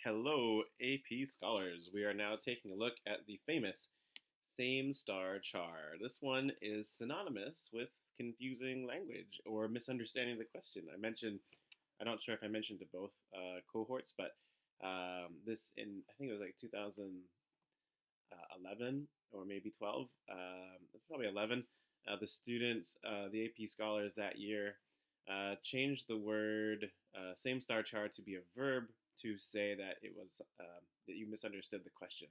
Hello, AP scholars. We are now taking a look at the famous sameStarChar. This one is synonymous with confusing language or misunderstanding the question. I'm not sure if I mentioned to both cohorts, but this in, I think it was like 2011 or maybe 12. It's probably 11. The students, the AP scholars that year, changed the word sameStarChar to be a verb to say that it was that you misunderstood the question.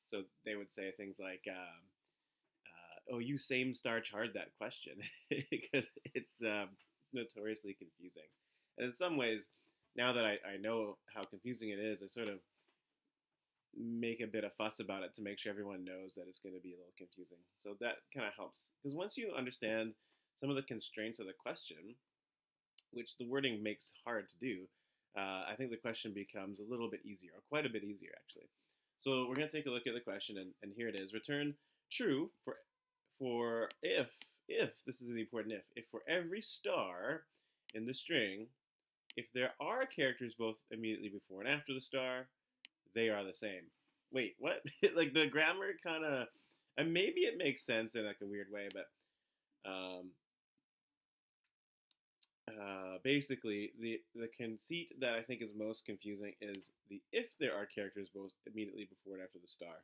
So they would say things like, "Oh, you sameStarChar'd that question," because it's notoriously confusing. And in some ways, now that I know how confusing it is, I sort of make a bit of fuss about it to make sure everyone knows that it's going to be a little confusing. So that kind of helps because once you understand some of the constraints of the question, which the wording makes hard to do, I think the question becomes a little bit easier, or quite a bit easier actually. So we're going to take a look at the question, and here it is: return true for if this is an important if for every star in the string, if there are characters both immediately before and after the star, they are the same. Wait, what? Like the grammar kind of, and maybe it makes sense in like a weird way, but um, basically the conceit that I think is most confusing is the if there are characters both immediately before and after the star.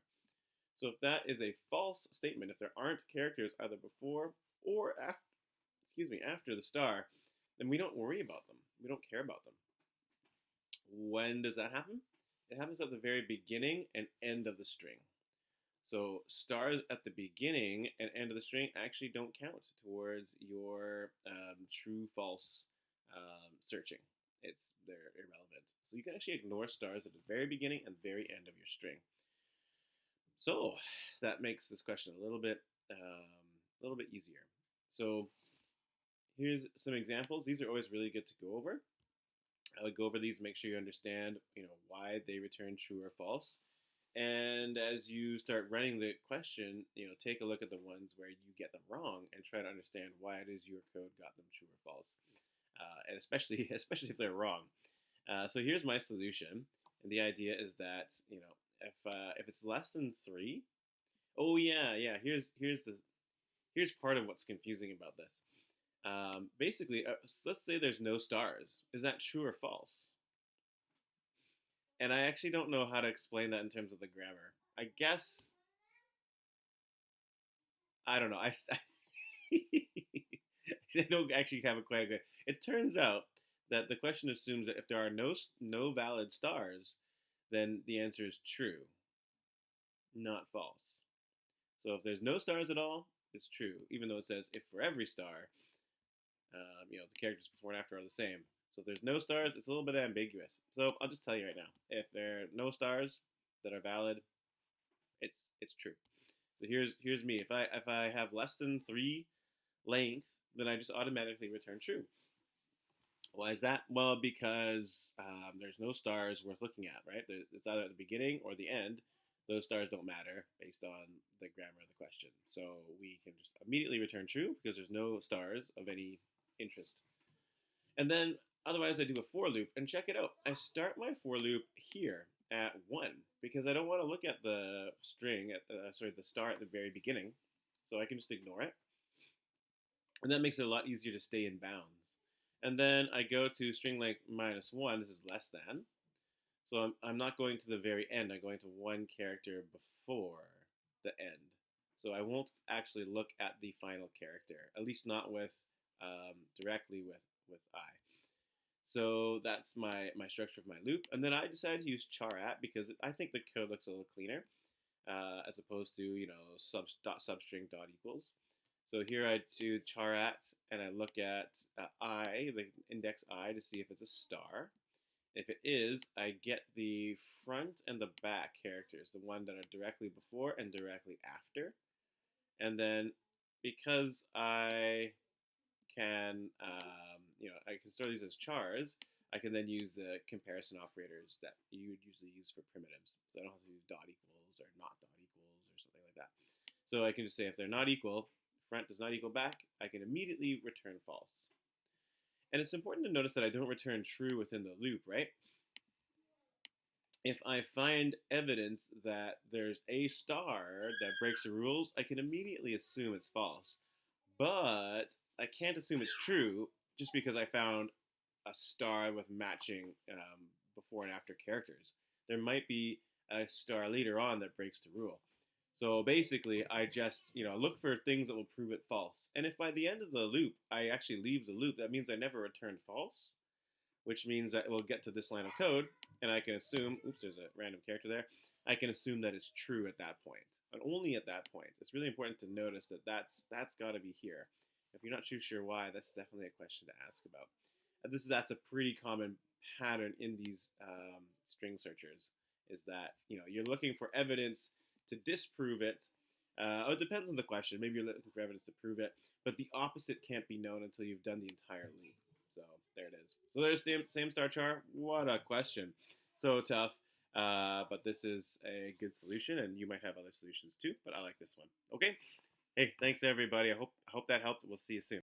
So if that is a false statement, if there aren't characters either before or after, after the star, then we don't worry about them. We don't care about them. When does that happen? It happens at the very beginning and end of the string. So stars at the beginning and end of the string actually don't count towards your true false searching. They're irrelevant. So you can actually ignore stars at the very beginning and very end of your string. So that makes this question a little bit easier. So here's some examples. These are always really good to go over. I would go over these, make sure you understand, why they return true or false. And as you start running the question, take a look at the ones where you get them wrong and try to understand why it is your code got them true or false, and especially especially if they're wrong. So here's my solution, and the idea is that if it's less than three, oh yeah, here's part of what's confusing about this. Basically, let's say there's no stars. Is that true or false? And I actually don't know how to explain that in terms of the grammar. I guess I don't know. I don't actually have a quite a good. It turns out that the question assumes that if there are no valid stars, then the answer is true, not false. So if there's no stars at all, it's true, even though it says if for every star, the characters before and after are the same. So if there's no stars, it's a little bit ambiguous. So I'll just tell you right now, if there are no stars that are valid, it's true. So here's me. If I have less than three length, then I just automatically return true. Why is that? Well, because there's no stars worth looking at, right? It's either at the beginning or the end. Those stars don't matter based on the grammar of the question. So we can just immediately return true because there's no stars of any interest. And then otherwise I do a for loop, and check it out. I start my for loop here at 1 because I don't want to look at the string the star at the very beginning. So I can just ignore it. And that makes it a lot easier to stay in bounds. And then I go to string length -1. This is less than. So I'm not going to the very end. I'm going to one character before the end. So I won't actually look at the final character, at least not with directly with I. So that's my structure of my loop. And then I decided to use char at because I think the code looks a little cleaner as opposed to substring dot equals. So here I do char at, and I look at I, the index I, to see if it's a star. If it is, I get the front and the back characters, the one that are directly before and directly after. And then because I can store these as chars, I can then use the comparison operators that you would usually use for primitives. So I don't have to use dot equals or not dot equals or something like that. So I can just say if they're not equal, front does not equal back, I can immediately return false. And it's important to notice that I don't return true within the loop, right? If I find evidence that there's a star that breaks the rules, I can immediately assume it's false. But I can't assume it's true just because I found a star with matching before and after characters. There might be a star later on that breaks the rule. So basically, I just look for things that will prove it false. And if by the end of the loop I actually leave the loop, that means I never returned false, which means that we'll get to this line of code, and I can assume, oops, there's a random character there. I can assume that it's true at that point, and only at that point. It's really important to notice that that's got to be here. If you're not too sure why, that's definitely a question to ask about. And that's a pretty common pattern in these string searchers. Is that you're looking for evidence to disprove it. It depends on the question. Maybe you're looking for evidence to prove it, but the opposite can't be known until you've done the entire loop. So there it is. So there's sameStarChar. What a question. So tough. But this is a good solution, and you might have other solutions too. But I like this one. Okay. Hey, thanks everybody. I hope that helped. We'll see you soon.